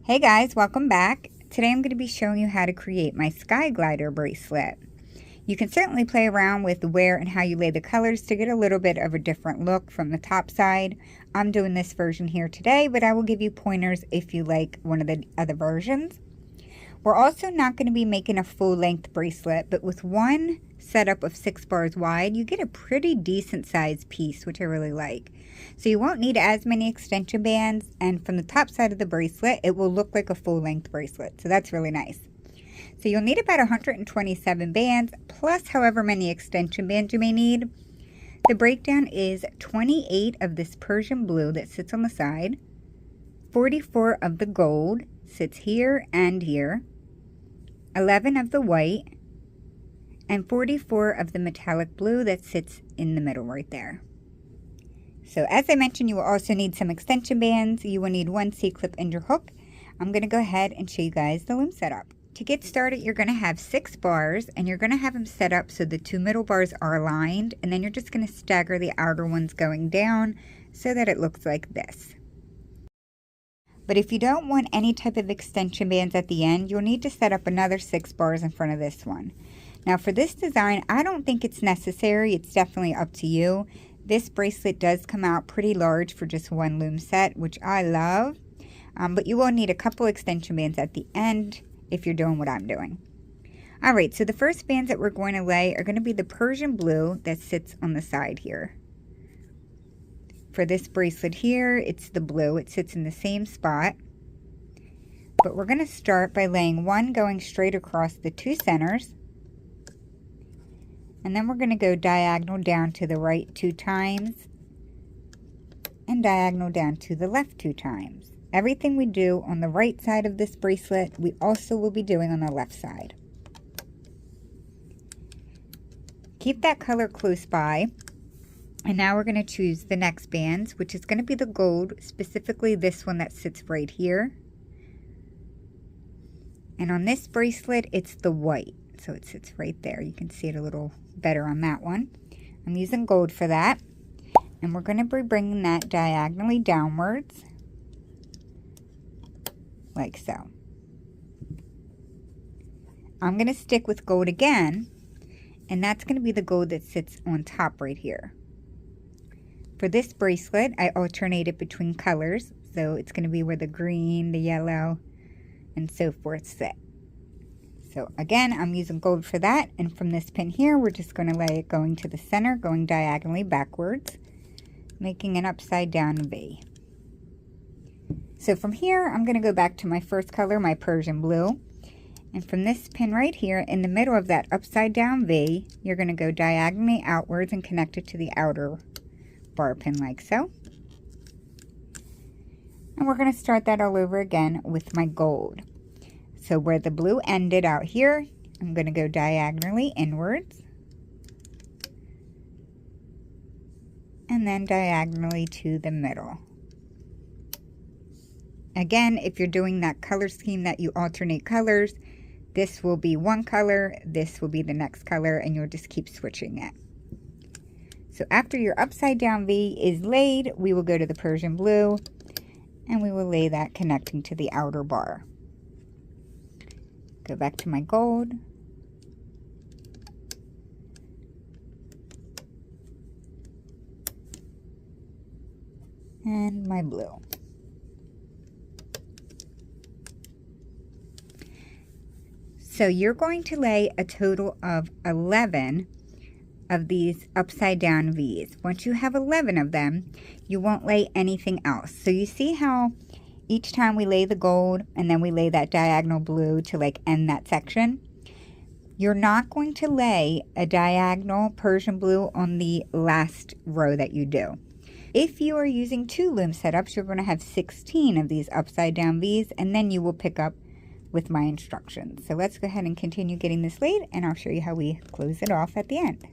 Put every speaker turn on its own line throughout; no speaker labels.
Hey guys, welcome back. Today I'm going to be showing you how to create my Skyglider bracelet. You can certainly play around with where and how you lay the colors to get a little bit of a different look from the top side. I'm doing this version here today, but I will give you pointers if you like one of the other versions. We're also not going to be making a full length bracelet, but with one setup of 6 bars wide, you get a pretty decent sized piece, which I really like. So you won't need as many extension bands, and from the top side of the bracelet, it will look like a full length bracelet. So that's really nice. So you'll need about 127 bands, plus however many extension bands you may need. The breakdown is 28 of this Persian blue that sits on the side, 44 of the gold sits here and here, 11 of the white, and 44 of the metallic blue that sits in the middle right there. So as I mentioned, you will also need some extension bands. You will need one C-clip and your hook. I'm going to go ahead and show you guys the loom setup. To get started, you're going to have 6 bars, and you're going to have them set up so the 2 middle bars are aligned, and then you're just going to stagger the outer ones going down so that it looks like this. But if you don't want any type of extension bands at the end, you'll need to set up another 6 bars in front of this one. Now for this design, I don't think it's necessary. It's definitely up to you. This bracelet does come out pretty large for just one loom set, which I love. But you will need a couple extension bands at the end if you're doing what I'm doing. Alright, so the first bands that we're going to lay are going to be the Persian blue that sits on the side here. For this bracelet here, it's the blue. It sits in the same spot. But we're going to start by laying one going straight across the 2 centers. And then we're going to go diagonal down to the right 2 times. And diagonal down to the left 2 times. Everything we do on the right side of this bracelet, we also will be doing on the left side. Keep that color close by. And now we're going to choose the next bands, which is going to be the gold, specifically this one that sits right here. And on this bracelet, it's the white. So it sits right there. You can see it a little better on that one. I'm using gold for that. And we're going to be bringing that diagonally downwards, like so. I'm going to stick with gold again, and that's going to be the gold that sits on top right here. For this bracelet, I alternated between colors, so it's going to be where the green, the yellow, and so forth sit. So again, I'm using gold for that, and from this pin here, we're just going to lay it going to the center, going diagonally backwards, making an upside down V. So from here, I'm going to go back to my first color, my Persian blue, and from this pin right here, in the middle of that upside down V, you're going to go diagonally outwards and connect it to the outer bar pin like so. And we're going to start that all over again with my gold. So where the blue ended out here, I'm going to go diagonally inwards. And then diagonally to the middle. Again, if you're doing that color scheme that you alternate colors, this will be one color, this will be the next color, and you'll just keep switching it. So after your upside down V is laid, we will go to the Persian blue, and we will lay that connecting to the outer bar. Go back to my gold. And my blue. So you're going to lay a total of 11 of these upside down V's. Once you have 11 of them, you won't lay anything else. So you see how each time we lay the gold and then we lay that diagonal blue to like end that section? You're not going to lay a diagonal Persian blue on the last row that you do. If you are using 2 loom setups, you're going to have 16 of these upside down V's, and then you will pick up with my instructions. So let's go ahead and continue getting this laid, and I'll show you how we close it off at the end.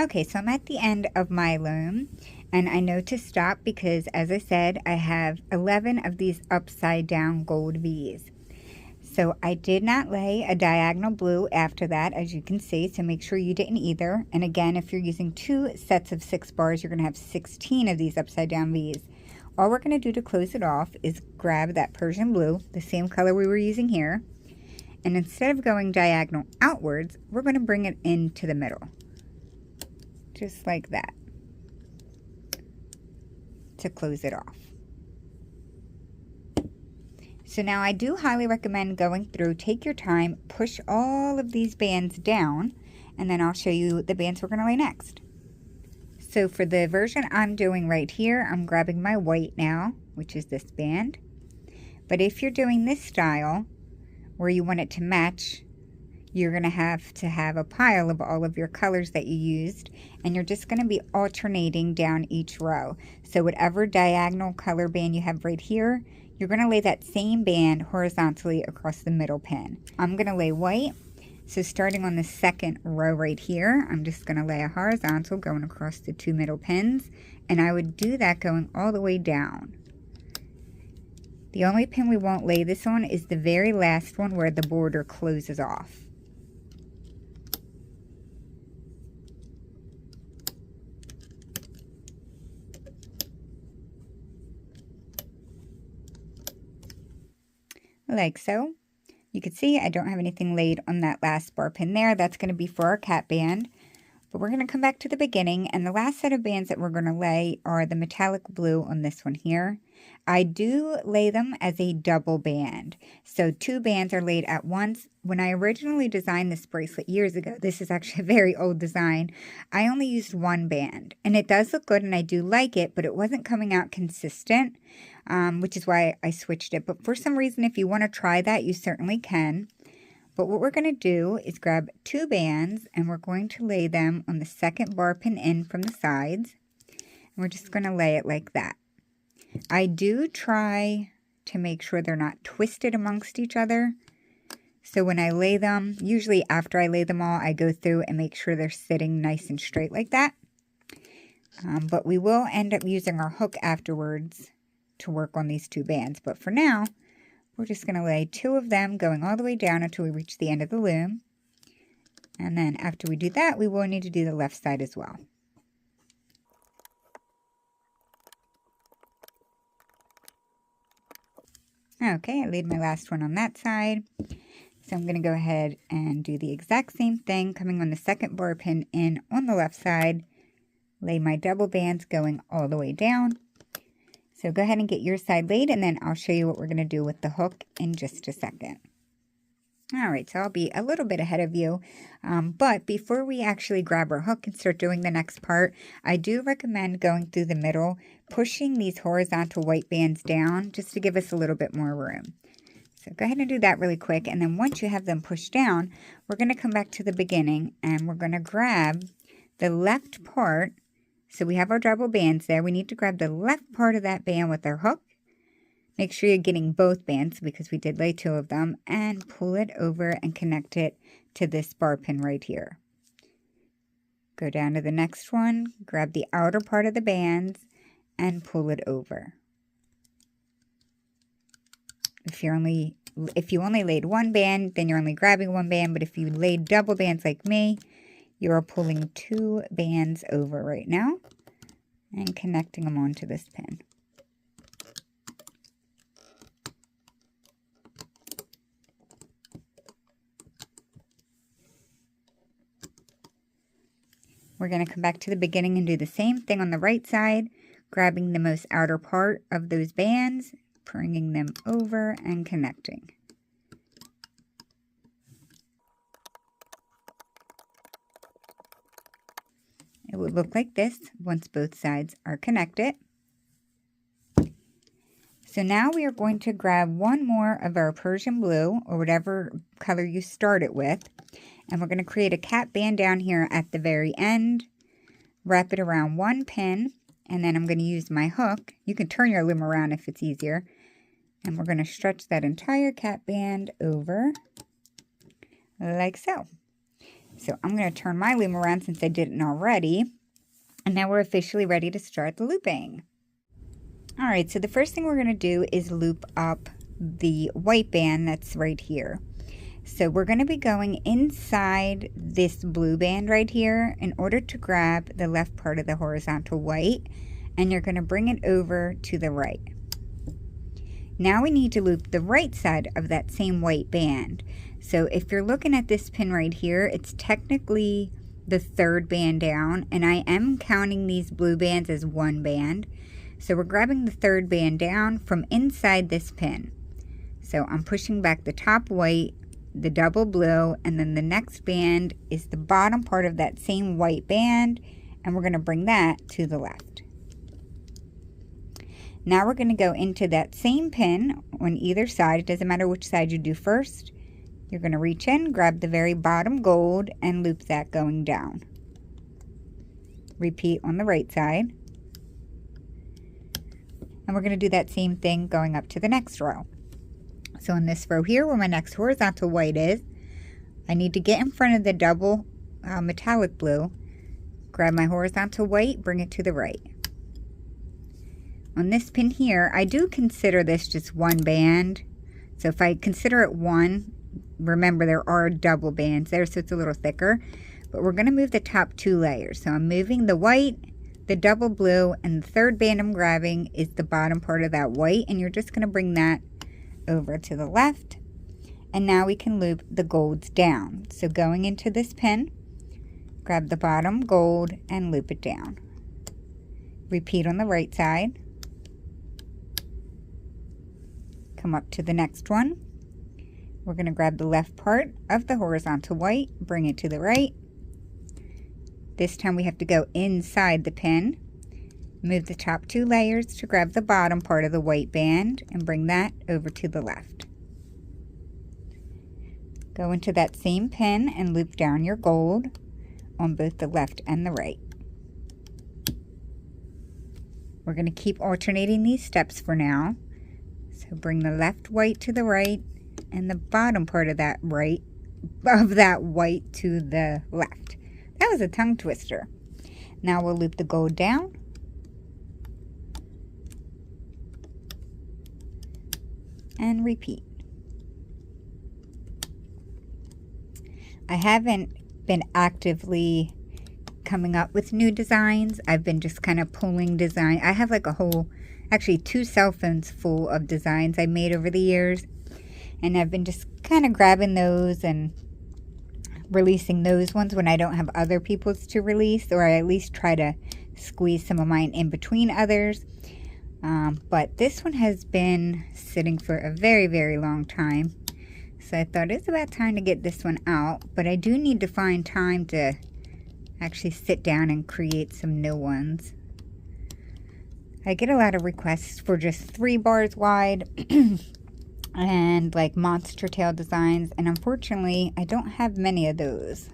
Okay, so I'm at the end of my loom, and I know to stop because, as I said, I have 11 of these upside down gold V's. So I did not lay a diagonal blue after that, as you can see, so make sure you didn't either. And again, if you're using 2 sets of 6 bars, you're going to have 16 of these upside down V's. All we're going to do to close it off is grab that Persian blue, the same color we were using here, and instead of going diagonal outwards, we're going to bring it into the middle. Just like that, to close it off. So now I do highly recommend going through, take your time, push all of these bands down, and then I'll show you the bands we're going to lay next. So for the version I'm doing right here, I'm grabbing my white now, which is this band. But if you're doing this style, where you want it to match, you're going to have a pile of all of your colors that you used, and you're just going to be alternating down each row. So whatever diagonal color band you have right here, you're going to lay that same band horizontally across the middle pin. I'm going to lay white, so starting on the second row right here, I'm just going to lay a horizontal going across the 2 middle pins, and I would do that going all the way down. The only pin we won't lay this on is the very last one where the border closes off. Like so. You can see I don't have anything laid on that last bar pin there. That's going to be for our cat band. But we're going to come back to the beginning, and the last set of bands that we're going to lay are the metallic blue on this one here. I do lay them as a double band. So 2 bands are laid at once. When I originally designed this bracelet years ago, this is actually a very old design, I only used 1 band. And it does look good and I do like it, but it wasn't coming out consistent, which is why I switched it. But for some reason, if you want to try that, you certainly can. But what we're going to do is grab 2 bands and we're going to lay them on the second bar pin in from the sides. And we're just going to lay it like that. I do try to make sure they're not twisted amongst each other. So when I lay them, usually after I lay them all, I go through and make sure they're sitting nice and straight like that. But we will end up using our hook afterwards to work on these 2 bands. But for now, we're just going to lay 2 of them going all the way down until we reach the end of the loom. And then after we do that, we will need to do the left side as well. Okay, I laid my last one on that side. So I'm going to go ahead and do the exact same thing, coming on the second bar pin in on the left side. Lay my double bands going all the way down. So go ahead and get your side laid, and then I'll show you what we're going to do with the hook in just a second. Alright, so I'll be a little bit ahead of you, but before we actually grab our hook and start doing the next part, I do recommend going through the middle, pushing these horizontal white bands down just to give us a little bit more room. So go ahead and do that really quick, and then once you have them pushed down, we're going to come back to the beginning, and we're going to grab the left part. So we have our double bands there. We need to grab the left part of that band with our hook. Make sure you're getting both bands because we did lay 2 of them, and pull it over and connect it to this bar pin right here. Go down to the next one, grab the outer part of the bands, and pull it over. If you only laid 1 band, then you're only grabbing 1 band, but if you laid double bands like me, you are pulling 2 bands over right now and connecting them onto this pin. We're going to come back to the beginning and do the same thing on the right side, grabbing the most outer part of those bands, bringing them over and connecting. It would look like this once both sides are connected. So now we are going to grab 1 more of our Persian blue, or whatever color you start it with, and we're going to create a cat band down here at the very end, wrap it around 1 pin, and then I'm going to use my hook. You can turn your loom around if it's easier, and we're going to stretch that entire cat band over like so. So I'm going to turn my loom around since I didn't already. And now we're officially ready to start the looping. All right, so the first thing we're going to do is loop up the white band that's right here. So we're going to be going inside this blue band right here in order to grab the left part of the horizontal white, and you're going to bring it over to the right. Now we need to loop the right side of that same white band. So if you're looking at this pin right here, it's technically the third band down, and I am counting these blue bands as one band. So we're grabbing the third band down from inside this pin. So I'm pushing back the top white, the double blue, and then the next band is the bottom part of that same white band, and we're going to bring that to the left. Now we're going to go into that same pin on either side. It doesn't matter which side you do first. You're going to reach in, grab the very bottom gold, and loop that going down. Repeat on the right side. And we're going to do that same thing going up to the next row. So in this row here, where my next horizontal white is, I need to get in front of the double metallic blue, grab my horizontal white, bring it to the right. On this pin here, I do consider this just one band. So if I consider it one, remember there are double bands there, so it's a little thicker. But we're going to move the top two layers. So I'm moving the white, the double blue, and the third band I'm grabbing is the bottom part of that white, and you're just going to bring that over to the left. And now we can loop the golds down. So going into this pin, grab the bottom gold and loop it down. Repeat on the right side. Come up to the next one. We're going to grab the left part of the horizontal white, bring it to the right. This time we have to go inside the pin. Move the top two layers to grab the bottom part of the white band and bring that over to the left. Go into that same pin and loop down your gold on both the left and the right. We're going to keep alternating these steps for now. So bring the left white to the right and the bottom part of that white to the left. That was a tongue twister. Now we'll loop the gold down. And repeat. I haven't been actively coming up with new designs. I've been just kind of pulling design. I have like a whole, actually 2 cell phones full of designs I made over the years. And I've been just kind of grabbing those and releasing those ones when I don't have other people's to release, or I at least try to squeeze some of mine in between others. But this one has been sitting for a very, very long time. So I thought it's about time to get this one out. But I do need to find time to actually sit down and create some new ones. I get a lot of requests for just 3 bars wide and like monster tail designs. And unfortunately, I don't have many of those.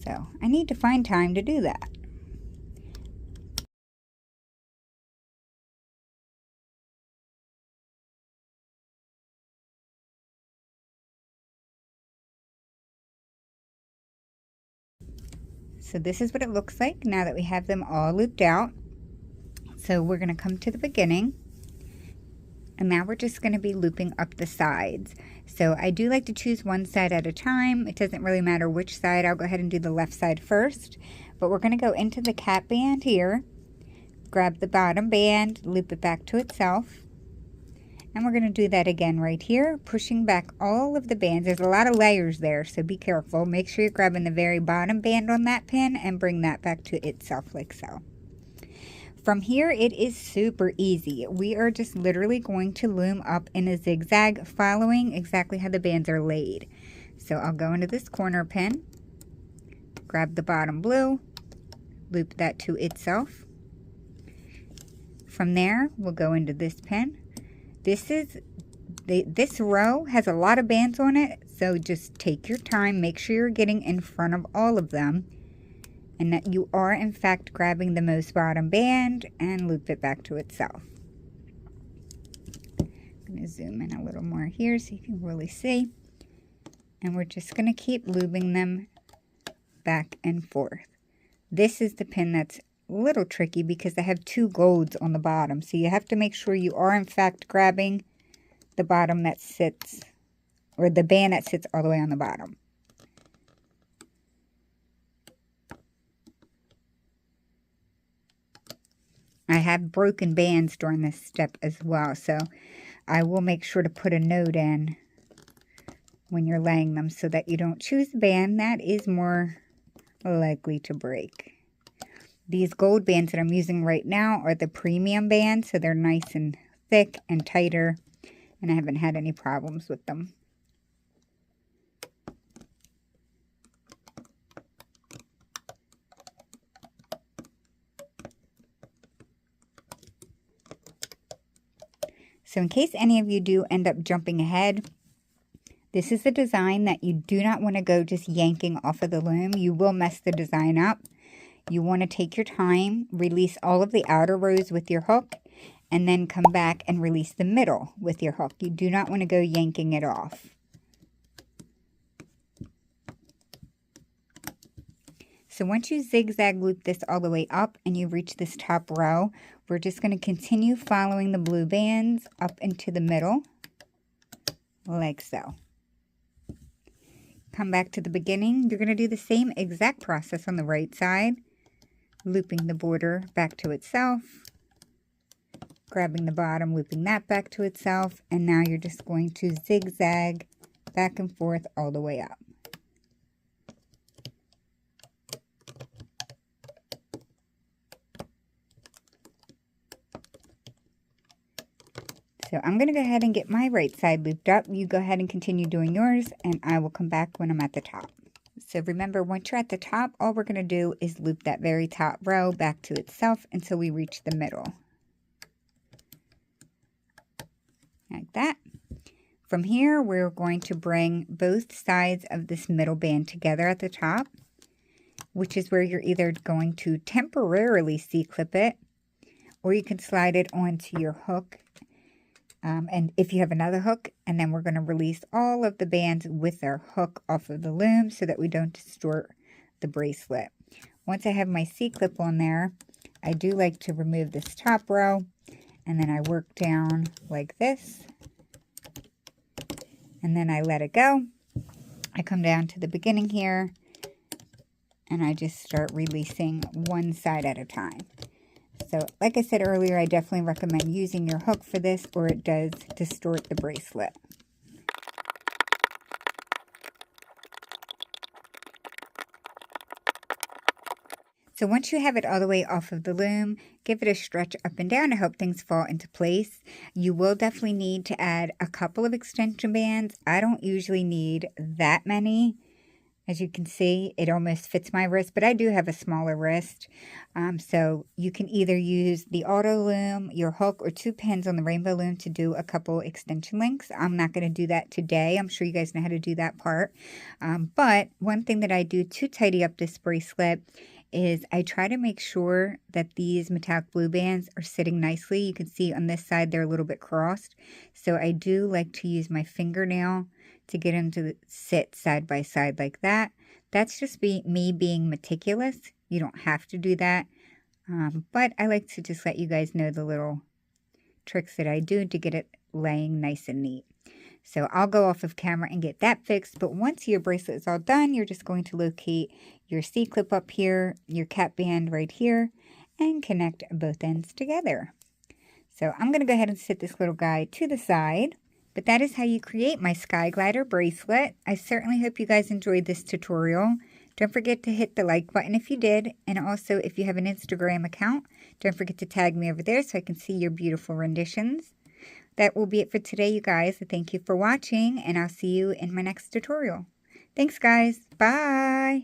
So I need to find time to do that. So this is what it looks like now that we have them all looped out. So we're going to come to the beginning. And now we're just going to be looping up the sides. So I do like to choose one side at a time. It doesn't really matter which side. I'll go ahead and do the left side first. But we're going to go into the cap band here. Grab the bottom band, loop it back to itself. And we're going to do that again right here, pushing back all of the bands. There's a lot of layers there, so be careful. Make sure you're grabbing the very bottom band on that pin and bring that back to itself like so. From here, it is super easy. We are just literally going to loom up in a zigzag, following exactly how the bands are laid. So I'll go into this corner pin, grab the bottom blue, loop that to itself. From there, we'll go into this pin. This row has a lot of bands on it, so just take your time. Make sure you're getting in front of all of them and that you are in fact grabbing the most bottom band and loop it back to itself. I'm going to zoom in a little more here so you can really see. And we're just going to keep lubing them back and forth. This is the pin that's a little tricky because they have 2 golds on the bottom. So you have to make sure you are in fact grabbing the bottom that sits, or the band that sits all the way on the bottom. I have broken bands during this step as well, so I will make sure to put a note in when you're laying them so that you don't choose a band that is more likely to break. These gold bands that I'm using right now are the premium bands, so they're nice and thick and tighter, and I haven't had any problems with them. So in case any of you do end up jumping ahead, this is the design that you do not want to go just yanking off of the loom. You will mess the design up. You want to take your time, release all of the outer rows with your hook, and then come back and release the middle with your hook. You do not want to go yanking it off. So once you zigzag loop this all the way up and you reach this top row, we're just going to continue following the blue bands up into the middle, like so. Come back to the beginning. You're going to do the same exact process on the right side, looping the border back to itself, grabbing the bottom, looping that back to itself, and now you're just going to zigzag back and forth all the way up. So I'm going to go ahead and get my right side looped up. You go ahead and continue doing yours, and I will come back when I'm at the top. So remember, once you're at the top, all we're going to do is loop that very top row back to itself until we reach the middle. Like that. From here, we're going to bring both sides of this middle band together at the top, which is where you're either going to temporarily C-clip it, or you can slide it onto your hook. And if you have another hook, and then we're going to release all of the bands with our hook off of the loom so that we don't distort the bracelet. Once I have my C-clip on there, I do like to remove this top row, and then I work down like this, and then I let it go. I come down to the beginning here, and I just start releasing one side at a time. So, like I said earlier, I definitely recommend using your hook for this, or it does distort the bracelet. So once you have it all the way off of the loom, give it a stretch up and down to help things fall into place. You will definitely need to add a couple of extension bands. I don't usually need that many. As you can see, it almost fits my wrist, but I do have a smaller wrist. So you can either use the auto loom, your hook, or 2 pins on the rainbow loom to do a couple extension links. I'm not going to do that today. I'm sure you guys know how to do that part. But one thing that I do to tidy up this bracelet is I try to make sure that these metallic blue bands are sitting nicely. You can see on this side they're a little bit crossed. So I do like to use my fingernail to get them to sit side by side like that. That's just me being meticulous. You don't have to do that. But I like to just let you guys know the little tricks that I do to get it laying nice and neat. So I'll go off of camera and get that fixed. But once your bracelet is all done, you're just going to locate your C-clip up here, your cap band right here, and connect both ends together. So I'm going to go ahead and set this little guy to the side. But that is how you create my Skyglider bracelet. I certainly hope you guys enjoyed this tutorial. Don't forget to hit the like button if you did. And also, if you have an Instagram account, don't forget to tag me over there so I can see your beautiful renditions. That will be it for today, you guys. Thank you for watching, and I'll see you in my next tutorial. Thanks, guys. Bye.